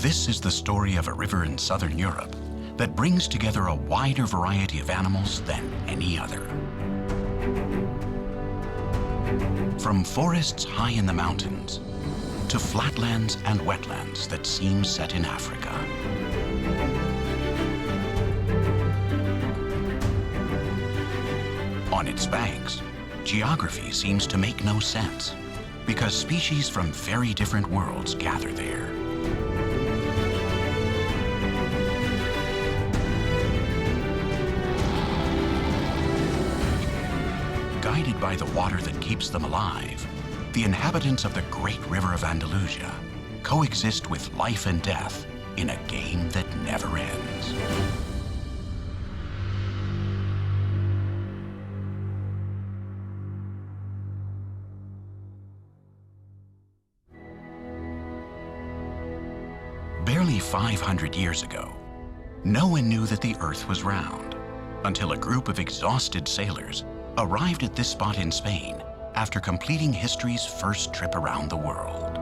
This is the story of a river in southern Europe that brings together a wider variety of animals than any other. From forests high in the mountains to flatlands and wetlands that seem set in Africa. On its banks, geography seems to make no sense because species from very different worlds gather there. Guided by the water that keeps them alive, the inhabitants of the great river of Andalusia coexist with life and death in a game that never ends. Barely 500 years ago, no one knew that the Earth was round until a group of exhausted sailors arrived at this spot in Spain after completing history's first trip around the world.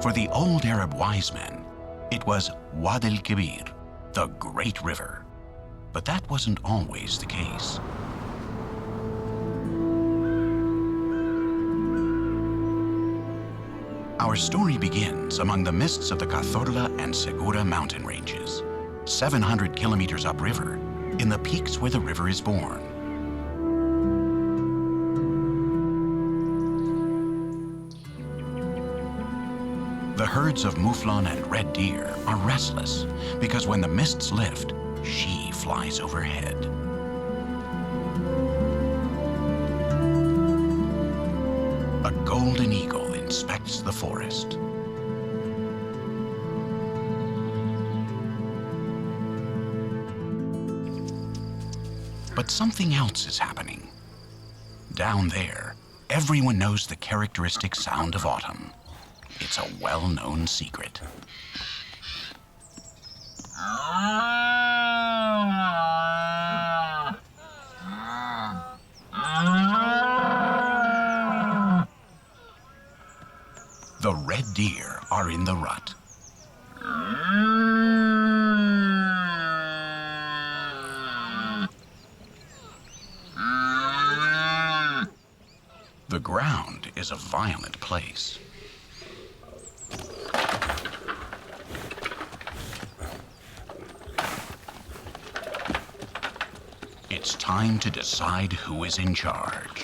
For the old Arab wise men, it was Wadi al Kabir, the Great River. But that wasn't always the case. Our story begins among the mists of the Cazorla and Segura mountain ranges, 700 kilometers upriver, in the peaks where the river is born. The herds of mouflon and red deer are restless because when the mists lift, she flies overhead. A golden eagle inspects the forest. But something else is happening. Down there, everyone knows the characteristic sound of autumn. It's a well-known secret. The red deer are in the rut. The ground is a violent place. It's time to decide who is in charge.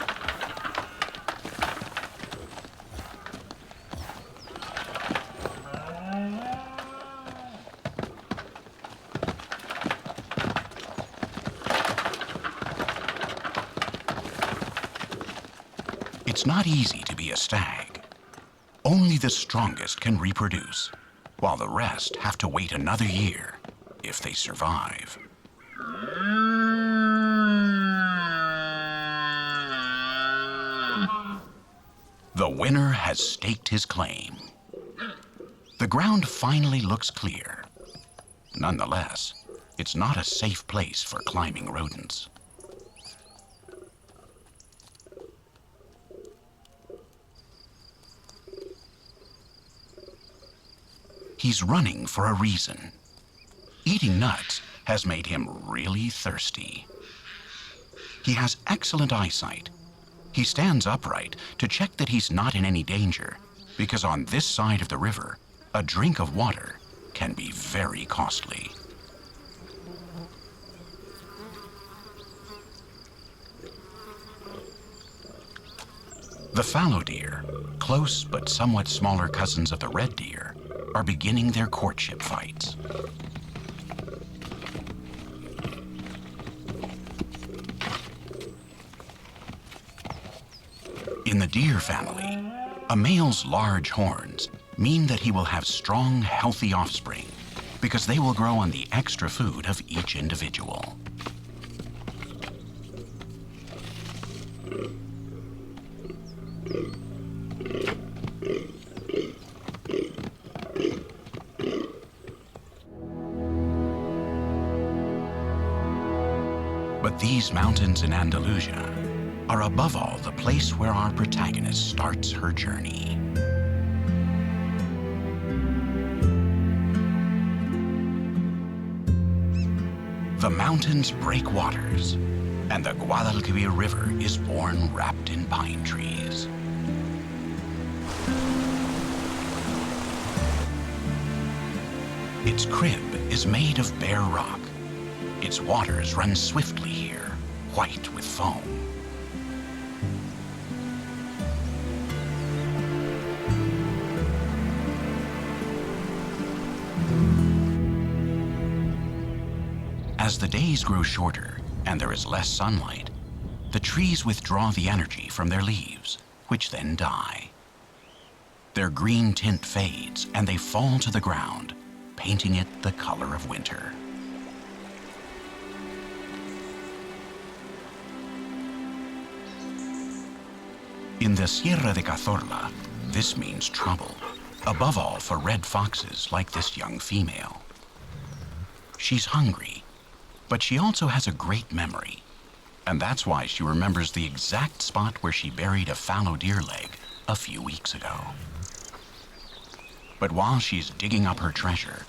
It's not easy to be a stag. Only the strongest can reproduce, while the rest have to wait another year if they survive. The winner has staked his claim. The ground finally looks clear. Nonetheless, it's not a safe place for climbing rodents. He's running for a reason. Eating nuts has made him really thirsty. He has excellent eyesight. He stands upright to check that he's not in any danger, because on this side of the river, a drink of water can be very costly. The fallow deer, close but somewhat smaller cousins of the red deer, are beginning their courtship fights. In the deer family, a male's large horns mean that he will have strong, healthy offspring because they will grow on the extra food of each individual. But these mountains in Andalusia are above all the place where our protagonist starts her journey. The mountains break waters, and the Guadalquivir River is born wrapped in pine trees. Its crib is made of bare rock. Its waters run swiftly here, white with foam. As the days grow shorter and there is less sunlight, the trees withdraw the energy from their leaves, which then die. Their green tint fades and they fall to the ground, painting it the color of winter. In the Sierra de Cazorla, this means trouble, above all for red foxes like this young female. She's hungry, but she also has a great memory, and that's why she remembers the exact spot where she buried a fallow deer leg a few weeks ago. But while she's digging up her treasure,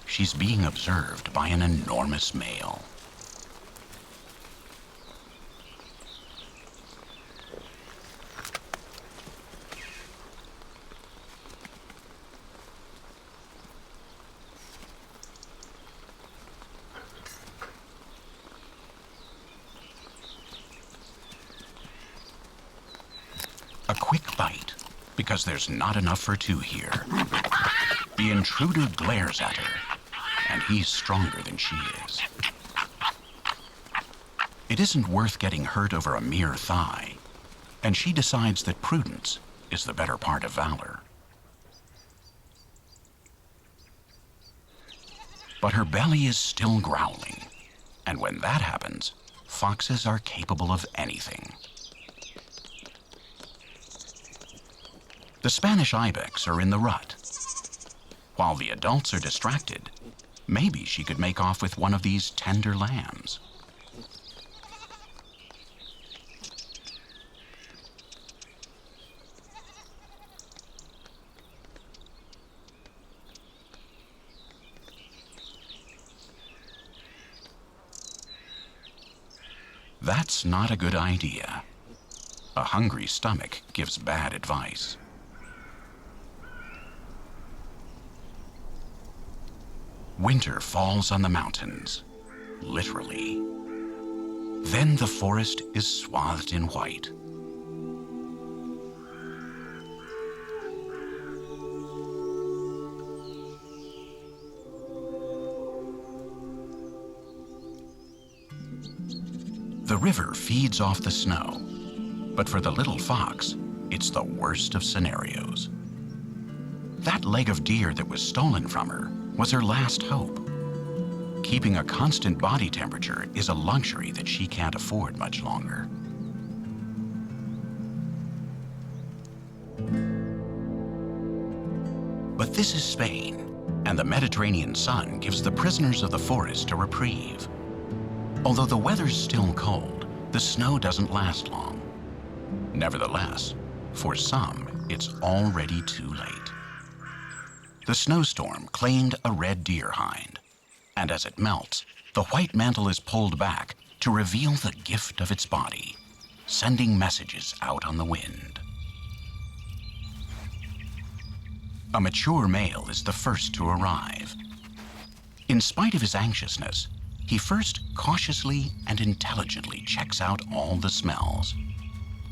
she's being observed by an enormous male. A quick bite, because there's not enough for two here. The intruder glares at her, and he's stronger than she is. It isn't worth getting hurt over a mere thigh, and she decides that prudence is the better part of valor. But her belly is still growling, and when that happens, foxes are capable of anything. The Spanish ibex are in the rut. While the adults are distracted, maybe she could make off with one of these tender lambs. That's not a good idea. A hungry stomach gives bad advice. Winter falls on the mountains, literally. Then the forest is swathed in white. The river feeds off the snow, but for the little fox, it's the worst of scenarios. That leg of deer that was stolen from her was her last hope. Keeping a constant body temperature is a luxury that she can't afford much longer. But this is Spain, and the Mediterranean sun gives the prisoners of the forest a reprieve. Although the weather's still cold, the snow doesn't last long. Nevertheless, for some, it's already too late. The snowstorm claimed a red deer hind, and as it melts, the white mantle is pulled back to reveal the gift of its body, sending messages out on the wind. A mature male is the first to arrive. In spite of his anxiousness, he first cautiously and intelligently checks out all the smells.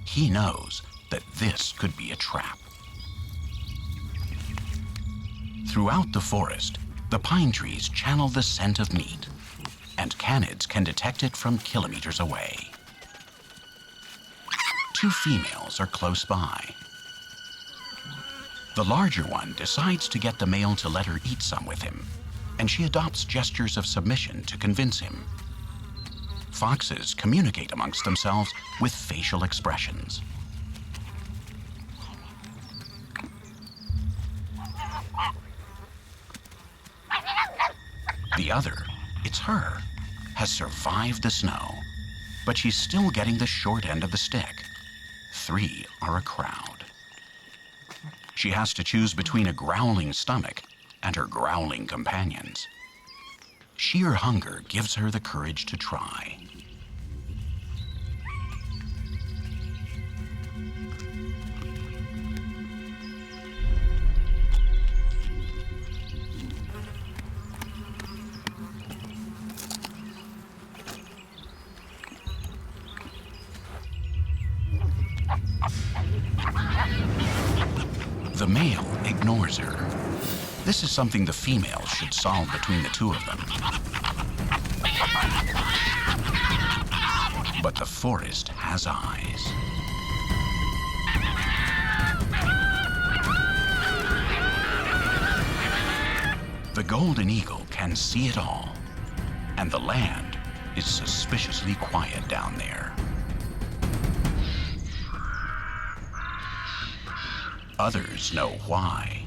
He knows that this could be a trap. Throughout the forest, the pine trees channel the scent of meat, and canids can detect it from kilometers away. Two females are close by. The larger one decides to get the male to let her eat some with him, and she adopts gestures of submission to convince him. Foxes communicate amongst themselves with facial expressions. The other, it's her, has survived the snow, but she's still getting the short end of the stick. 3 are a crowd. She has to choose between a growling stomach and her growling companions. sheer hunger gives her the courage to try. The male ignores her. This is something the female should solve between the two of them. But the forest has eyes. The golden eagle can see it all, and the land is suspiciously quiet down there. Others know why.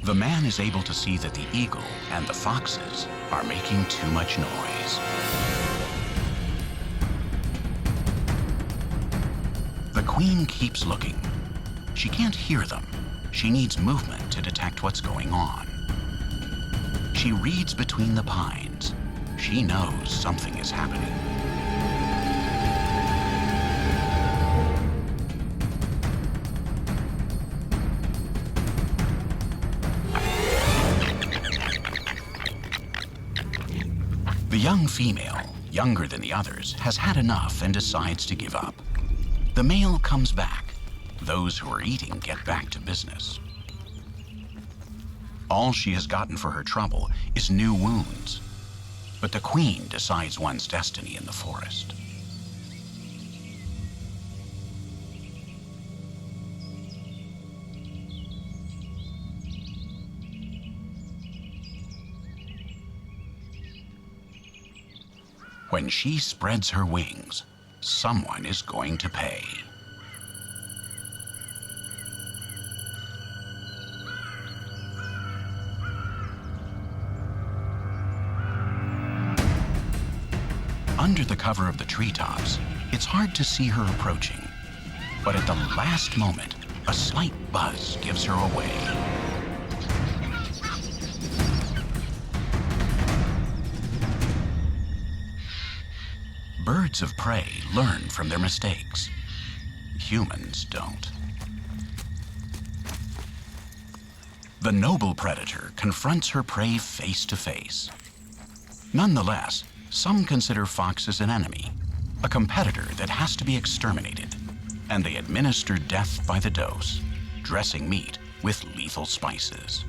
The man is able to see that the eagle and the foxes are making too much noise. The queen keeps looking. She can't hear them. She needs movement to detect what's going on. She reads between the pines. She knows something is happening. The young female, younger than the others, has had enough and decides to give up. The male comes back. Those who are eating get back to business. All she has gotten for her trouble is new wounds. But the queen decides one's destiny in the forest. When she spreads her wings, someone is going to pay. Under the cover of the treetops, it's hard to see her approaching. But at the last moment, a slight buzz gives her away. Birds of prey learn from their mistakes. Humans don't. The noble predator confronts her prey face to face. Nonetheless, some consider foxes an enemy, a competitor that has to be exterminated, and they administer death by the dose, dressing meat with lethal spices.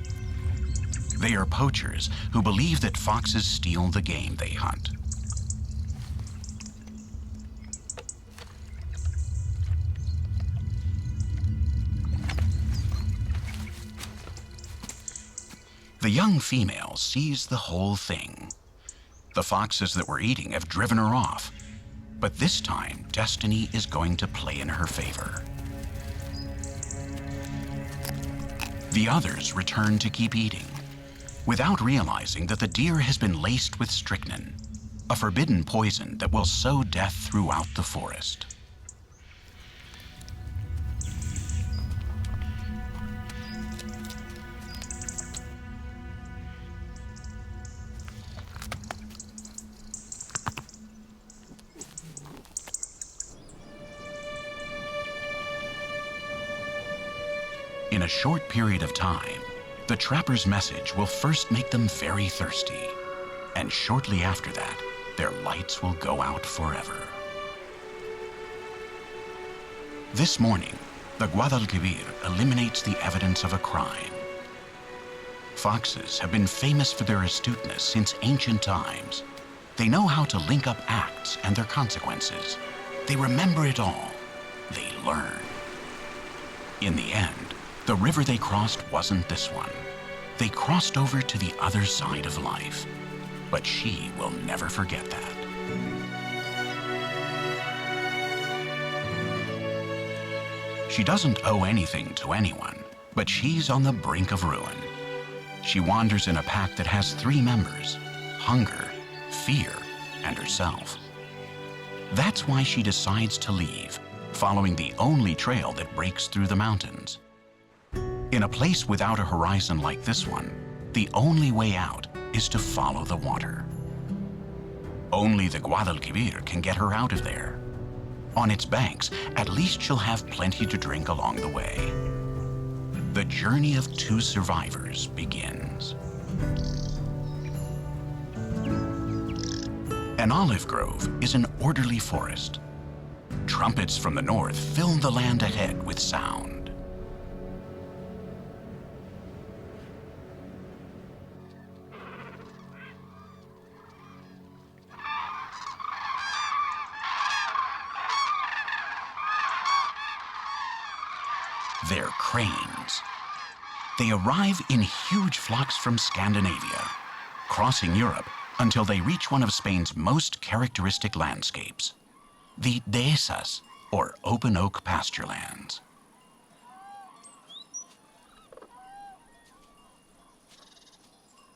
They are poachers who believe that foxes steal the game they hunt. The young female sees the whole thing. The foxes that were eating have driven her off, but this time destiny is going to play in her favor. The others return to keep eating, without realizing that the deer has been laced with strychnine, a forbidden poison that will sow death throughout the forest. In a short period of time, the trapper's message will first make them very thirsty, and shortly after that, their lights will go out forever. This morning, the Guadalquivir eliminates the evidence of a crime. Foxes have been famous for their astuteness since ancient times. They know how to link up acts and their consequences. They remember it all. They learn. In the end, the river they crossed wasn't this one. They crossed over to the other side of life. But she will never forget that. She doesn't owe anything to anyone, but she's on the brink of ruin. She wanders in a pack that has 3 members: hunger, fear, and herself. That's why she decides to leave, following the only trail that breaks through the mountains. In a place without a horizon like this one, the only way out is to follow the water. Only the Guadalquivir can get her out of there. On its banks, at least she'll have plenty to drink along the way. The journey of two survivors begins. An olive grove is an orderly forest. Trumpets from the north fill the land ahead with sound. They're cranes. They arrive in huge flocks from Scandinavia, crossing Europe until they reach one of Spain's most characteristic landscapes, the dehesas, or open oak pasture lands.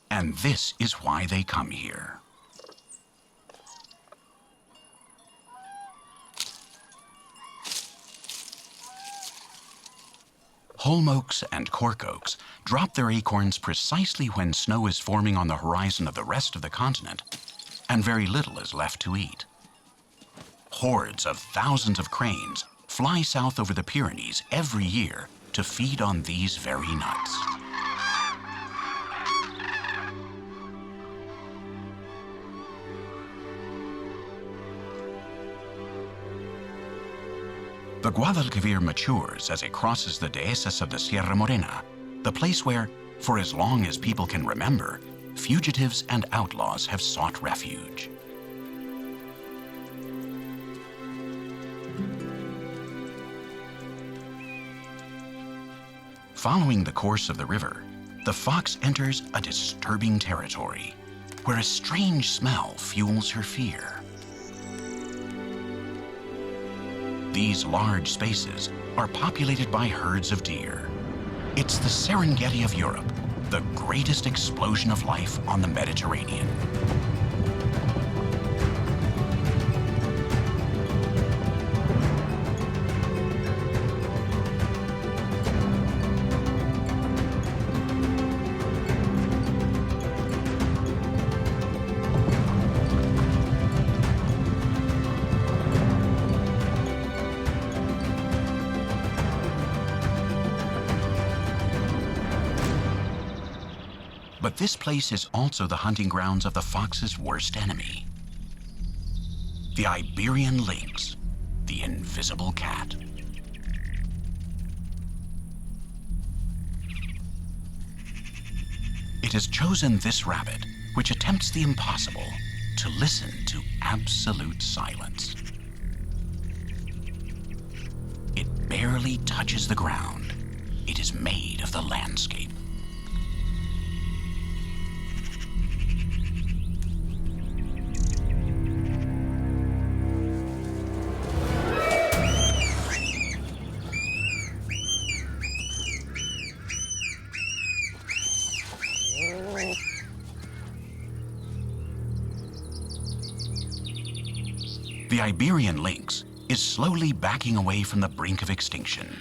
And this is why they come here. Holm oaks and cork oaks drop their acorns precisely when snow is forming on the horizon of the rest of the continent, and very little is left to eat. Hordes of thousands of cranes fly south over the Pyrenees every year to feed on these very nuts. The Guadalquivir matures as it crosses the dehesas of the Sierra Morena, the place where, for as long as people can remember, fugitives and outlaws have sought refuge. Following the course of the river, the fox enters a disturbing territory, where a strange smell fuels her fear. These large spaces are populated by herds of deer. It's the Serengeti of Europe, the greatest explosion of life on the Mediterranean. But this place is also the hunting grounds of the fox's worst enemy, the Iberian lynx, the invisible cat. It has chosen this rabbit, which attempts the impossible, to listen to absolute silence. It barely touches the ground. It is made of the landscape. The Iberian lynx is slowly backing away from the brink of extinction,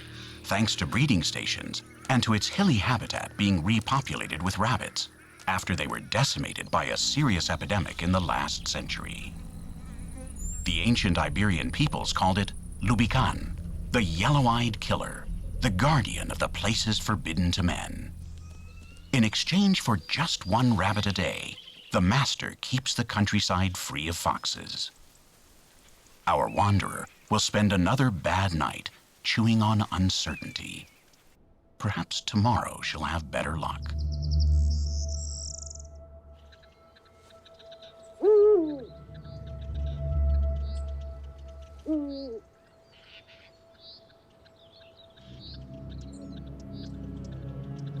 thanks to breeding stations and to its hilly habitat being repopulated with rabbits after they were decimated by a serious epidemic in the last century. The ancient Iberian peoples called it Lubican, the yellow-eyed killer, the guardian of the places forbidden to men. In exchange for just one rabbit a day, the master keeps the countryside free of foxes. Our wanderer will spend another bad night chewing on uncertainty. Perhaps tomorrow she'll have better luck.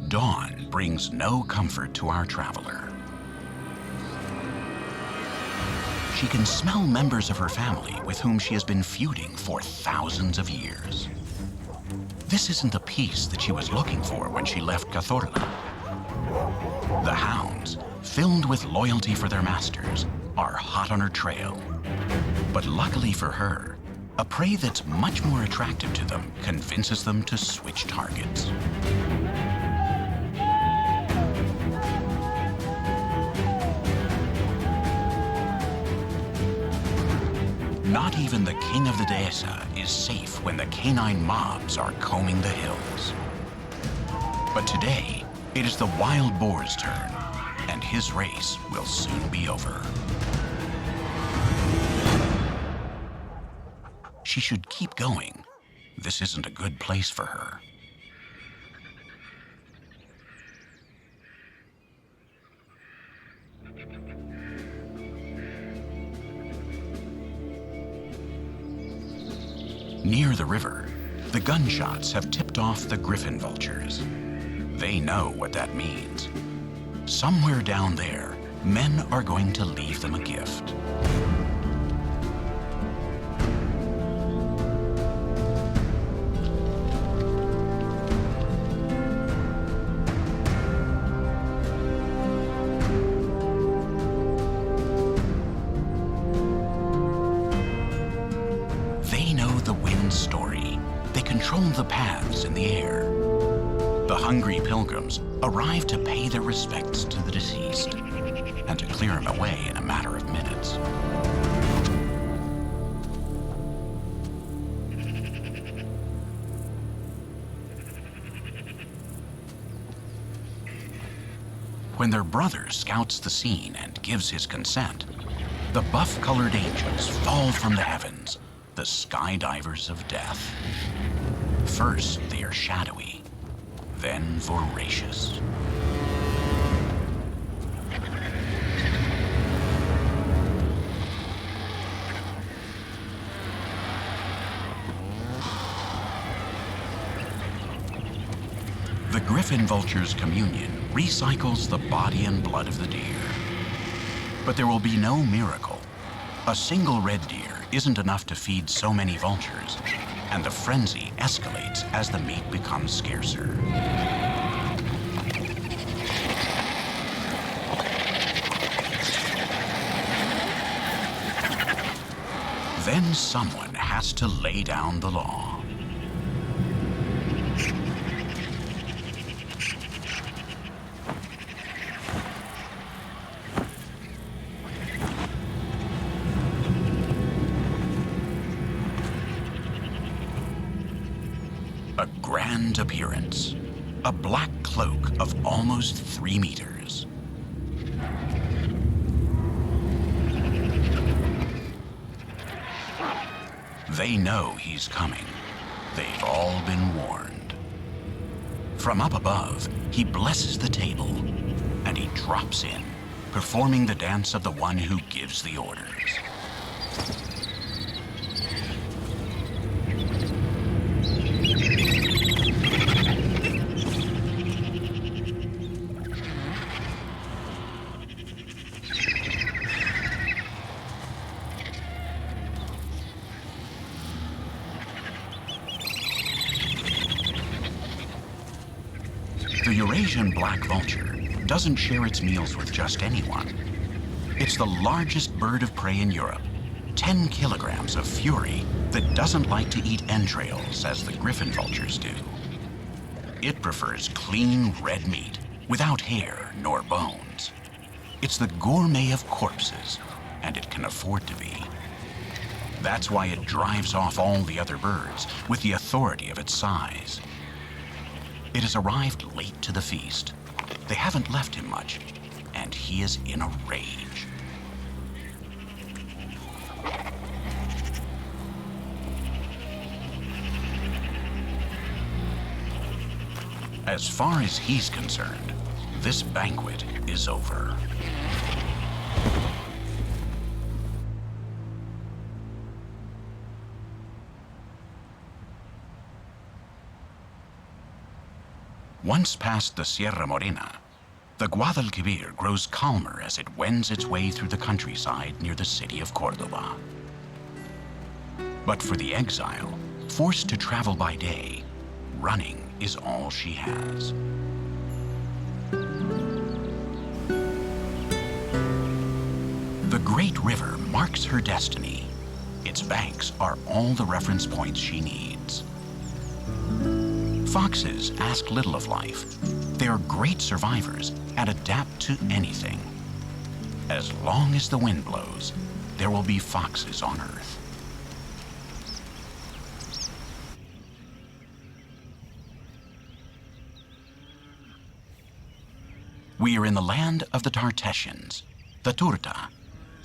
Dawn brings no comfort to our traveler. She can smell members of her family with whom she has been feuding for thousands of years. This isn't the peace that she was looking for when she left Cazorla. The hounds, filled with loyalty for their masters, are hot on her trail. But luckily for her, a prey that's much more attractive to them convinces them to switch targets. Not even the king of the dehesa is safe when the canine mobs are combing the hills. But today, it is the wild boar's turn, and his race will soon be over. She should keep going. This isn't a good place for her. Near the river, the gunshots have tipped off the griffin vultures. They know what that means. Somewhere down there, men are going to leave them a gift. The paths in the air. The hungry pilgrims arrive to pay their respects to the deceased and to clear him away in a matter of minutes. When their brother scouts the scene and gives his consent, the buff-colored angels fall from the heavens, the skydivers of death. First, they are shadowy, then voracious. The griffin vulture's communion recycles the body and blood of the deer. But there will be no miracle. A single red deer isn't enough to feed so many vultures, and the frenzy escalates as the meat becomes scarcer. Then someone has to lay down the law. A grand appearance, a black cloak of almost 3 meters. They know he's coming. They've all been warned. From up above, he blesses the table, and he drops in, performing the dance of the one who gives the orders. The Eurasian black vulture doesn't share its meals with just anyone. It's the largest bird of prey in Europe, 10 kilograms of fury that doesn't like to eat entrails as the griffin vultures do. It prefers clean red meat without hair nor bones. It's the gourmet of corpses, and it can afford to be. That's why it drives off all the other birds with the authority of its size. It has arrived late to the feast. They haven't left him much, and he is in a rage. As far as he's concerned, this banquet is over. Once past the Sierra Morena, the Guadalquivir grows calmer as it wends its way through the countryside near the city of Córdoba. But for the exile, forced to travel by day, running is all she has. The great river marks her destiny. Its banks are all the reference points she needs. Foxes ask little of life. They are great survivors and adapt to anything. As long as the wind blows, there will be foxes on Earth. We are in the land of the Tartessians, the Turta,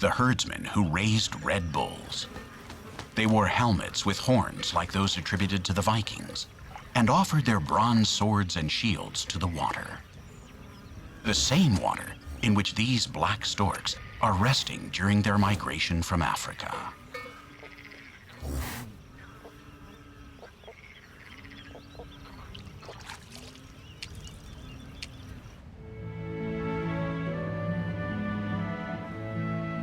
the herdsmen who raised red bulls. They wore helmets with horns like those attributed to the Vikings, and offered their bronze swords and shields to the water. The same water in which these black storks are resting during their migration from Africa.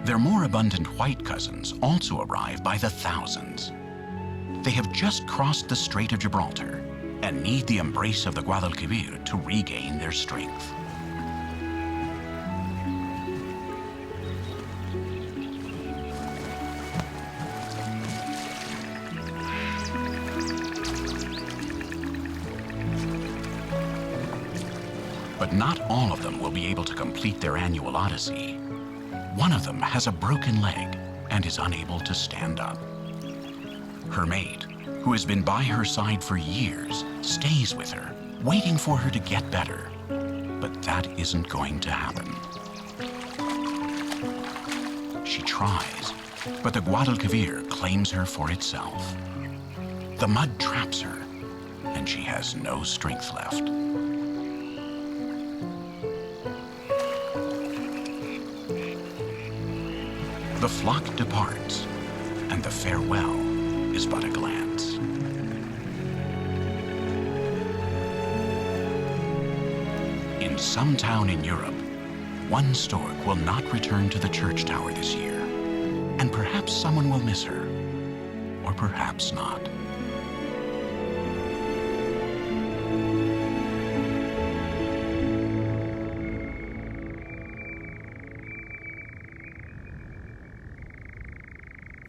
Their more abundant white cousins also arrive by the thousands. They have just crossed the Strait of Gibraltar and need the embrace of the Guadalquivir to regain their strength. But not all of them will be able to complete their annual odyssey. One of them has a broken leg and is unable to stand up. Her mate, who has been by her side for years, stays with her, waiting for her to get better. But that isn't going to happen. She tries, but the Guadalquivir claims her for itself. The mud traps her, and she has no strength left. The flock departs, and the farewell is but a glance. In some town in Europe, one stork will not return to the church tower this year, and perhaps someone will miss her, or perhaps not.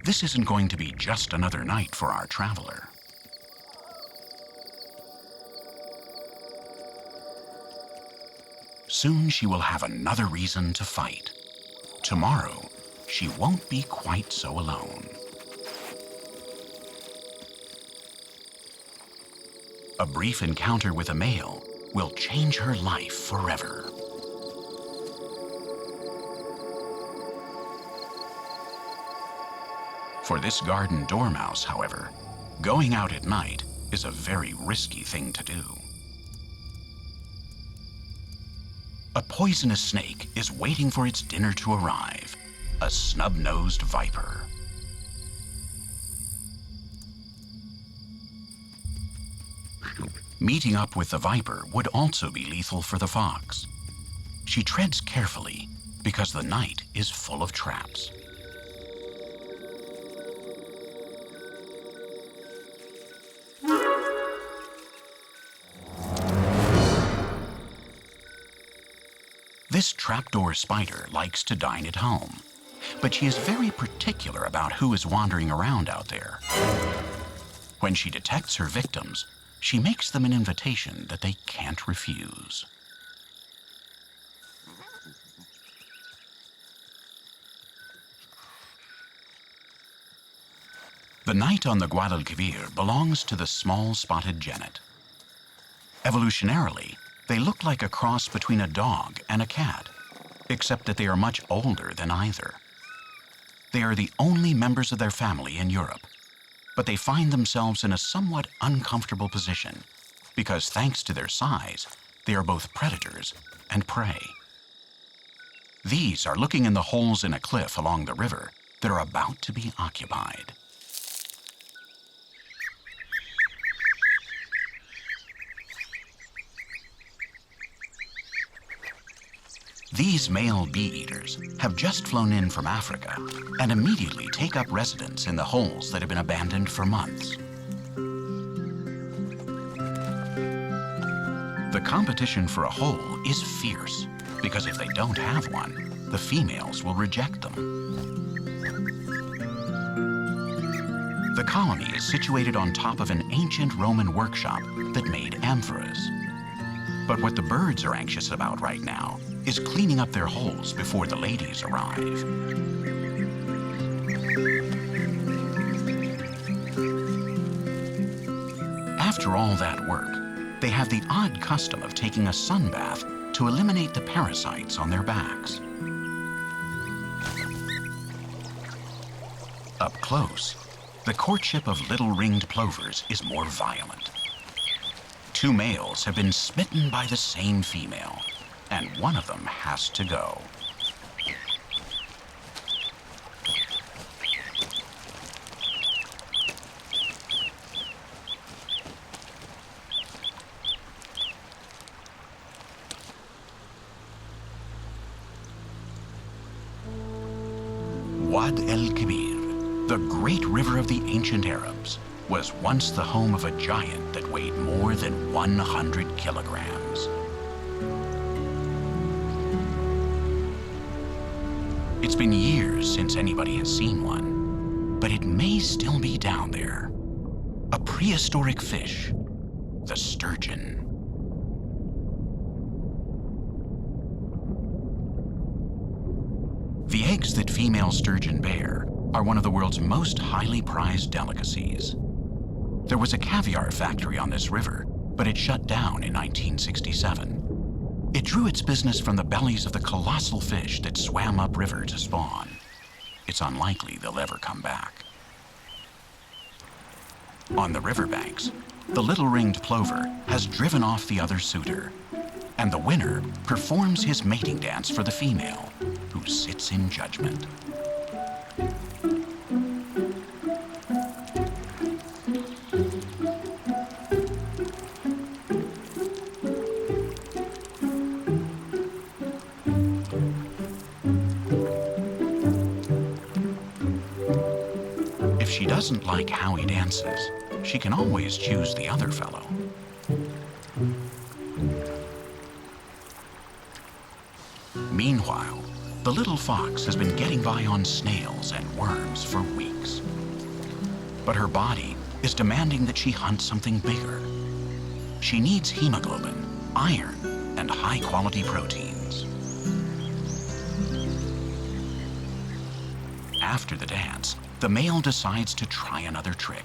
This isn't going to be just another night for our traveler. Soon she will have another reason to fight. Tomorrow, she won't be quite so alone. A brief encounter with a male will change her life forever. For this garden dormouse, however, going out at night is a very risky thing to do. A poisonous snake is waiting for its dinner to arrive, a snub-nosed viper. Meeting up with the viper would also be lethal for the fox. She treads carefully because the night is full of traps. This trapdoor spider likes to dine at home, but she is very particular about who is wandering around out there. When she detects her victims, she makes them an invitation that they can't refuse. The night on the Guadalquivir belongs to the small spotted genet. Evolutionarily, they look like a cross between a dog and a cat, except that they are much older than either. They are the only members of their family in Europe, but they find themselves in a somewhat uncomfortable position because, thanks to their size, they are both predators and prey. These are looking in the holes in a cliff along the river that are about to be occupied. These male bee-eaters have just flown in from Africa and immediately take up residence in the holes that have been abandoned for months. The competition for a hole is fierce because if they don't have one, the females will reject them. The colony is situated on top of an ancient Roman workshop that made amphoras. But what the birds are anxious about right now is cleaning up their holes before the ladies arrive. After all that work, they have the odd custom of taking a sun bath to eliminate the parasites on their backs. Up close, the courtship of little ringed plovers is more violent. Two males have been smitten by the same female, and one of them has to go. Wadi al Kabir, the great river of the ancient Arabs, was once the home of a giant that weighed more than 100 kilograms. It's been years since anybody has seen one, but it may still be down there. A prehistoric fish, the sturgeon. The eggs that female sturgeon bear are one of the world's most highly prized delicacies. There was a caviar factory on this river, but it shut down in 1967. It drew its business from the bellies of the colossal fish that swam upriver to spawn. It's unlikely they'll ever come back. On the riverbanks, the little ringed plover has driven off the other suitor, and the winner performs his mating dance for the female, who sits in judgment. If she doesn't like how he dances, she can always choose the other fellow. Meanwhile, the little fox has been getting by on snails and worms for weeks. But her body is demanding that she hunt something bigger. She needs hemoglobin, iron, and high-quality proteins. After the dance, the male decides to try another trick.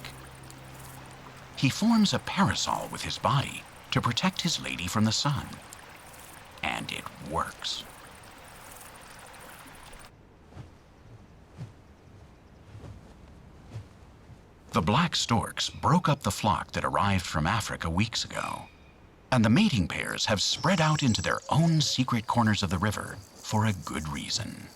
He forms a parasol with his body to protect his lady from the sun. And it works. The black storks broke up the flock that arrived from Africa weeks ago, and the mating pairs have spread out into their own secret corners of the river for a good reason.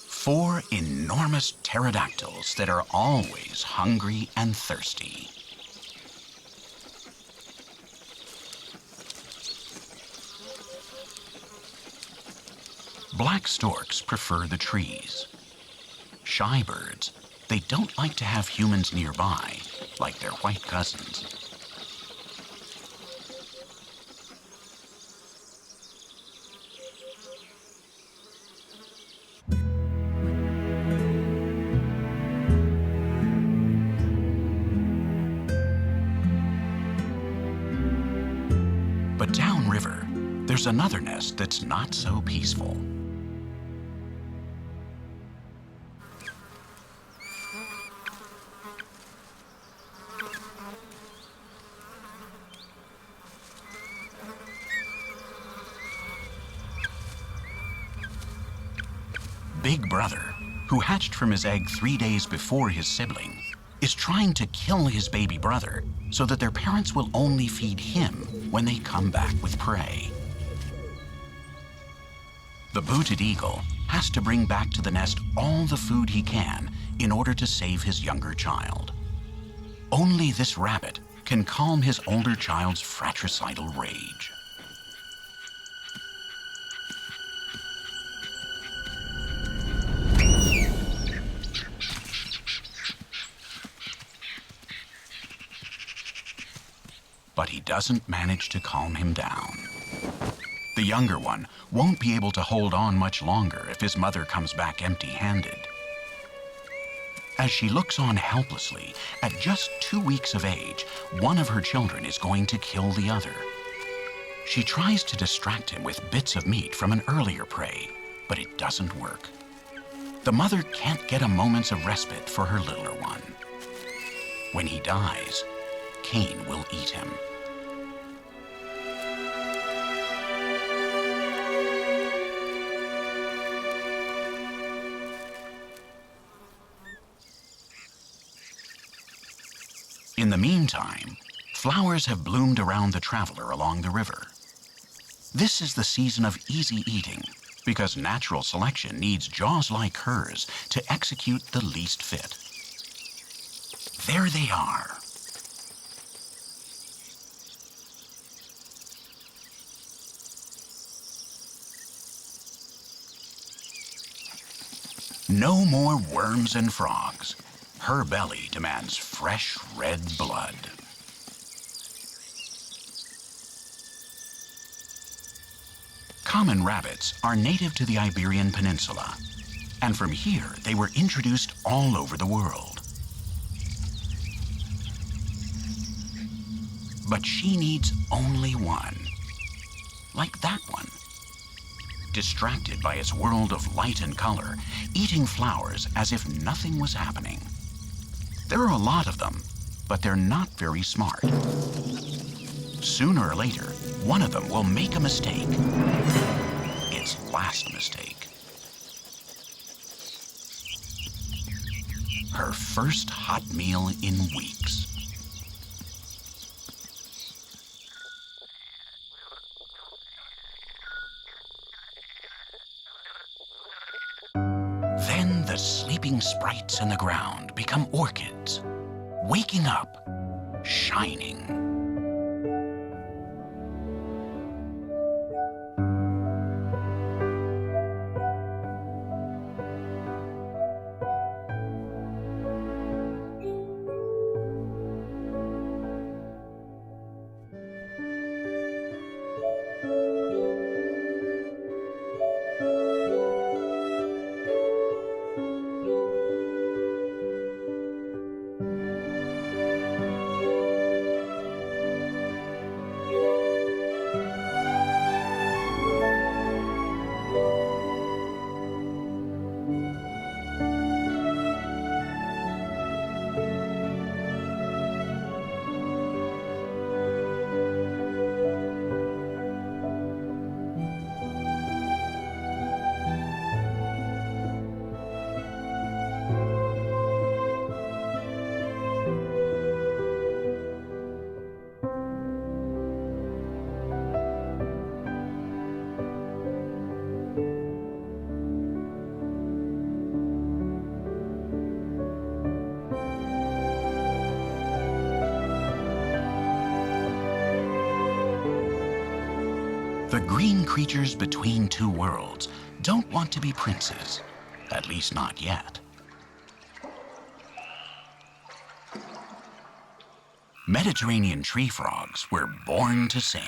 Four enormous pterodactyls that are always hungry and thirsty. Black storks prefer the trees. Shy birds, they don't like to have humans nearby, like their white cousins. But downriver, there's another nest that's not so peaceful. Big Brother, who hatched from his egg 3 days before his sibling, is trying to kill his baby brother so that their parents will only feed him when they come back with prey. The booted eagle has to bring back to the nest all the food he can in order to save his younger child. Only this rabbit can calm his older child's fratricidal rage. but he doesn't manage to calm him down. The younger one won't be able to hold on much longer if his mother comes back empty-handed. As she looks on helplessly, at just 2 weeks of age, one of her children is going to kill the other. She tries to distract him with bits of meat from an earlier prey, but it doesn't work. The mother can't get a moment's of respite for her littler one. When he dies, Cain will eat him. In the meantime, flowers have bloomed around the traveler along the river. This is the season of easy eating, because natural selection needs jaws like hers to execute the least fit. There they are. No more worms and frogs. Her belly demands fresh red blood. Common rabbits are native to the Iberian Peninsula, and from here they were introduced all over the world. But she needs only one, like that one. Distracted by its world of light and color, eating flowers as if nothing was happening. There are a lot of them, but they're not very smart. Sooner or later, one of them will make a mistake. Its last mistake. Her first hot meal in weeks. Then the sleeping sprites in the ground become orchids, waking up, shining. The green creatures between two worlds don't want to be princes, at least not yet. Mediterranean tree frogs were born to sing.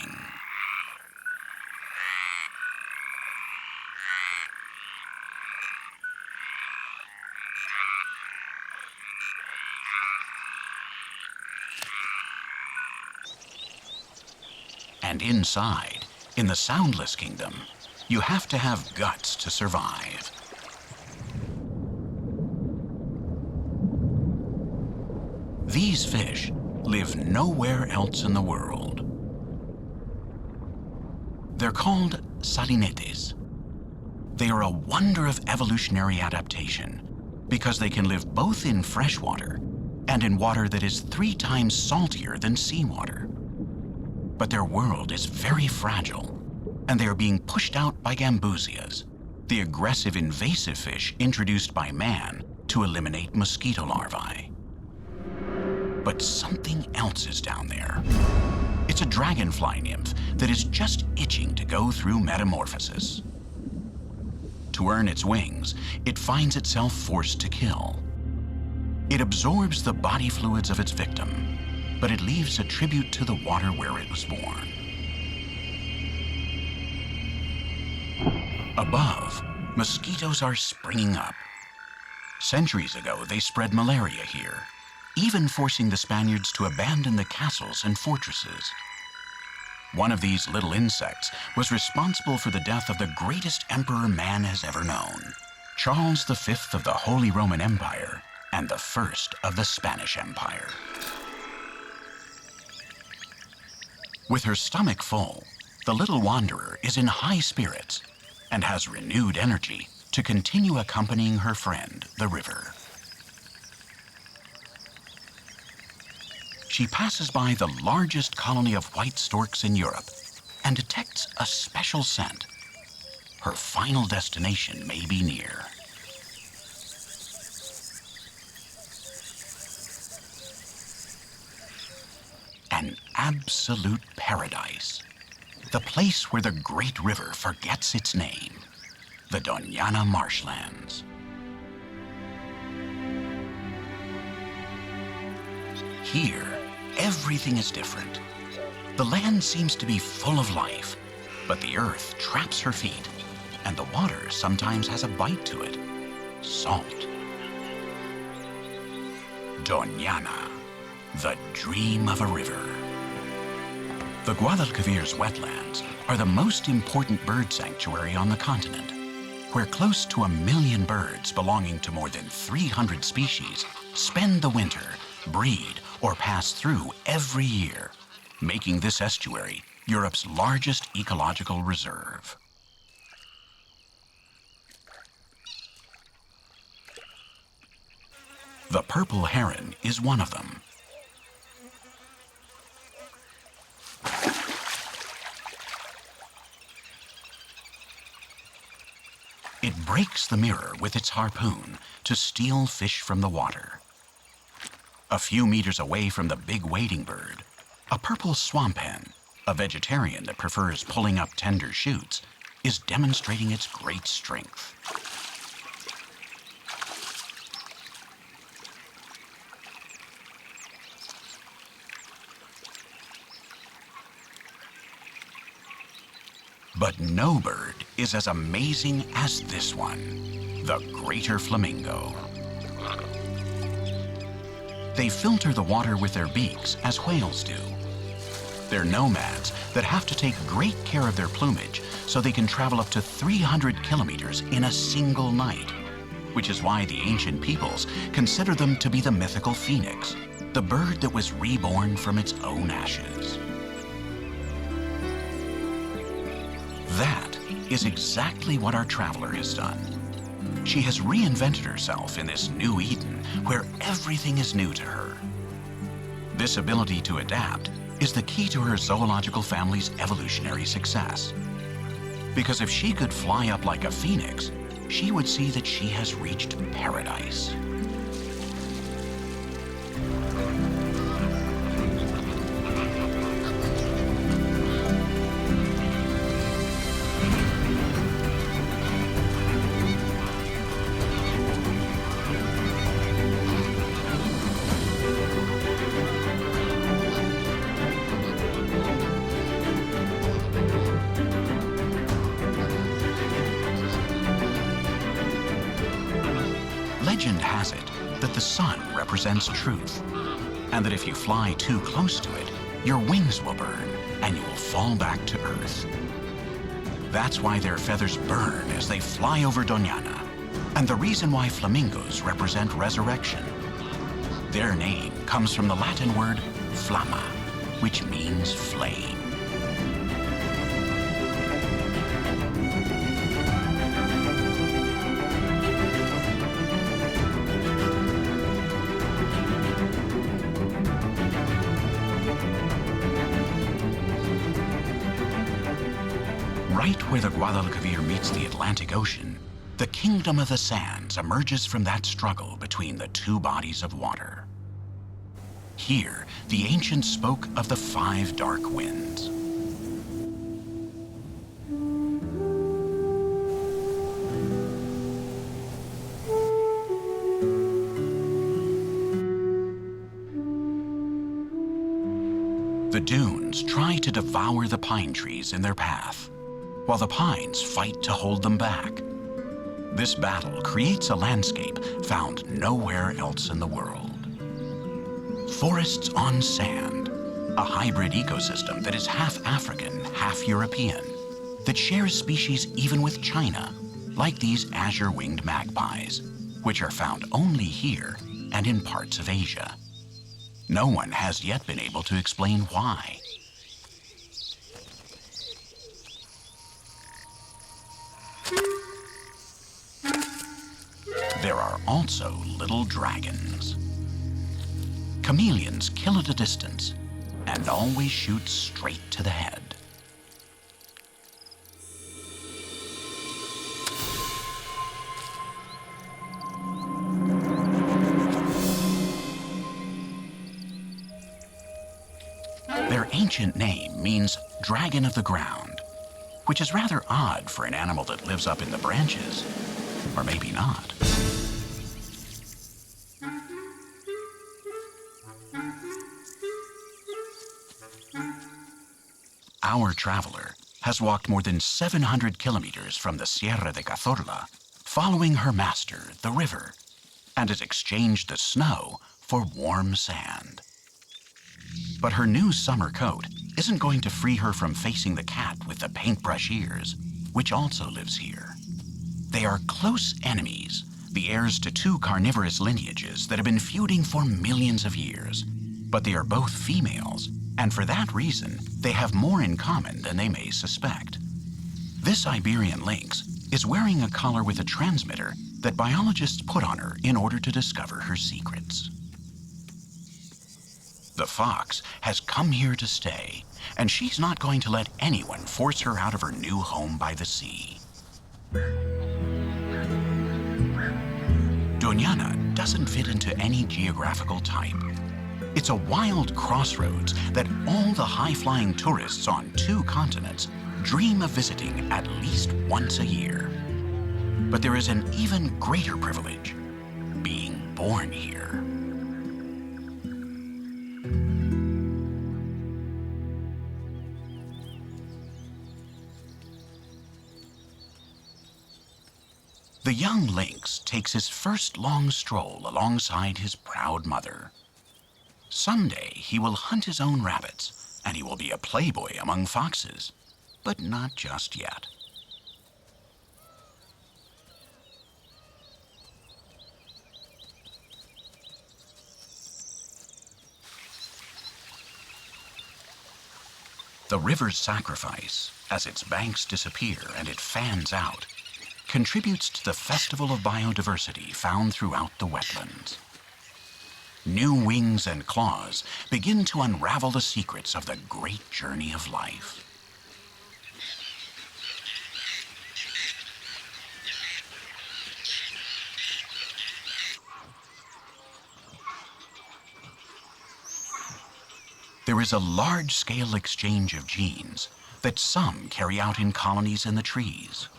And inside, in the soundless kingdom, you have to have guts to survive. These fish live nowhere else in the world. They're called salinetes. They are a wonder of evolutionary adaptation because they can live both in fresh water and in water that is 3 times saltier than seawater. But their world is very fragile, and they are being pushed out by gambusias, the aggressive invasive fish introduced by man to eliminate mosquito larvae. But something else is down there. It's a dragonfly nymph that is just itching to go through metamorphosis. To earn its wings, it finds itself forced to kill. It absorbs the body fluids of its victim, but it leaves a tribute to the water where it was born. Above, mosquitoes are springing up. Centuries ago, they spread malaria here, even forcing the Spaniards to abandon the castles and fortresses. One of these little insects was responsible for the death of the greatest emperor man has ever known, Charles V of the Holy Roman Empire and the first of the Spanish Empire. With her stomach full, the little wanderer is in high spirits and has renewed energy to continue accompanying her friend, the river. She passes by the largest colony of white storks in Europe and detects a special scent. Her final destination may be near. An absolute paradise. The place where the great river forgets its name. The Doñana marshlands. Here, everything is different. The land seems to be full of life, but the earth traps her feet, and the water sometimes has a bite to it. Salt. Doñana, the dream of a river. The Guadalquivir's wetlands are the most important bird sanctuary on the continent, where close to 1 million birds belonging to more than 300 species spend the winter, breed, or pass through every year, making this estuary Europe's largest ecological reserve. The purple heron is one of them. It breaks the mirror with its harpoon to steal fish from the water. A few meters away from the big wading bird, a purple swamp hen, a vegetarian that prefers pulling up tender shoots, is demonstrating its great strength. But no bird is as amazing as this one, the greater flamingo. They filter the water with their beaks as whales do. They're nomads that have to take great care of their plumage so they can travel up to 300 kilometers in a single night, which is why the ancient peoples consider them to be the mythical phoenix, the bird that was reborn from its own ashes. That is exactly what our traveler has done. She has reinvented herself in this new Eden where everything is new to her. This ability to adapt is the key to her zoological family's evolutionary success. Because if she could fly up like a phoenix, she would see that she has reached paradise. Legend has it that the sun represents truth, and that if you fly too close to it, your wings will burn and you will fall back to earth. That's why their feathers burn as they fly over Doñana, and the reason why flamingos represent resurrection. Their name comes from the Latin word flamma, which means flame. Right where the Guadalquivir meets the Atlantic Ocean, the Kingdom of the Sands emerges from that struggle between the two bodies of water. Here, the ancients spoke of the 5 dark winds. The dunes try to devour the pine trees in their path, while the pines fight to hold them back. This battle creates a landscape found nowhere else in the world. Forests on sand, a hybrid ecosystem that is half African, half European, that shares species even with China, like these azure-winged magpies, which are found only here and in parts of Asia. No one has yet been able to explain why. There are also little dragons. Chameleons kill at a distance and always shoot straight to the head. Their ancient name means dragon of the ground, which is rather odd for an animal that lives up in the branches. Or maybe not. Our traveler has walked more than 700 kilometers from the Sierra de Cazorla, following her master, the river, and has exchanged the snow for warm sand. But her new summer coat isn't going to free her from facing the cat with the paintbrush ears, which also lives here. They are close enemies, the heirs to two carnivorous lineages that have been feuding for millions of years. But they are both females, and for that reason, they have more in common than they may suspect. This Iberian lynx is wearing a collar with a transmitter that biologists put on her in order to discover her secrets. The fox has come here to stay, and she's not going to let anyone force her out of her new home by the sea. Doñana doesn't fit into any geographical type. It's a wild crossroads that all the high-flying tourists on 2 continents dream of visiting at least once a year. But there is an even greater privilege, being born here. The young lynx takes his first long stroll alongside his proud mother. Someday he will hunt his own rabbits, and he will be a playboy among foxes, but not just yet. The river's sacrifice, as its banks disappear and it fans out, contributes to the festival of biodiversity found throughout the wetlands. New wings and claws begin to unravel the secrets of the great journey of life. There is a large-scale exchange of genes that some carry out in colonies in the trees,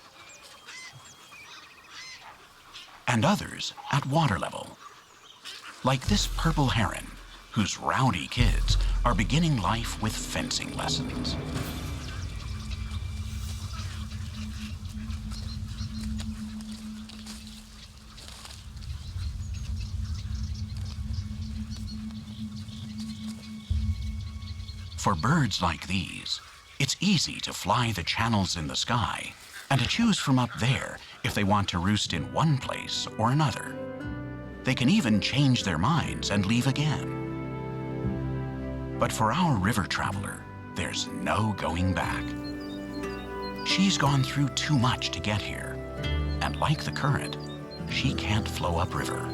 and others at water level, like this purple heron, whose rowdy kids are beginning life with fencing lessons. For birds like these, it's easy to fly the channels in the sky and to choose from up there if they want to roost in one place or another. They can even change their minds and leave again. But for our river traveler, there's no going back. She's gone through too much to get here, and like the current, she can't flow upriver.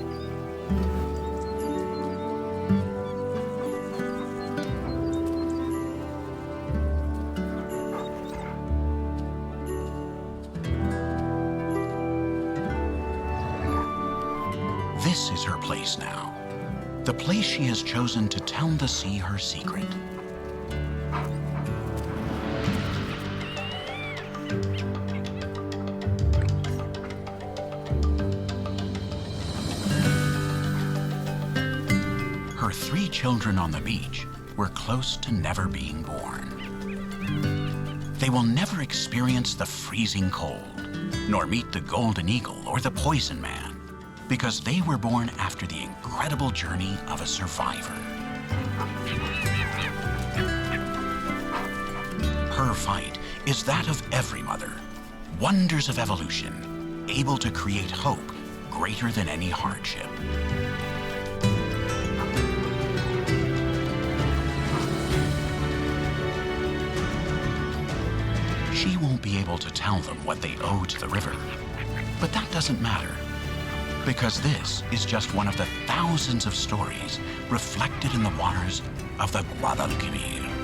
This is her place now, the place she has chosen to tell the sea her secret. Her 3 children on the beach were close to never being born. They will never experience the freezing cold, nor meet the golden eagle or the poison man, because they were born after the incredible journey of a survivor. Her fight is that of every mother, wonders of evolution, able to create hope greater than any hardship. She won't be able to tell them what they owe to the river, but that doesn't matter, because this is just one of the thousands of stories reflected in the waters of the Guadalquivir.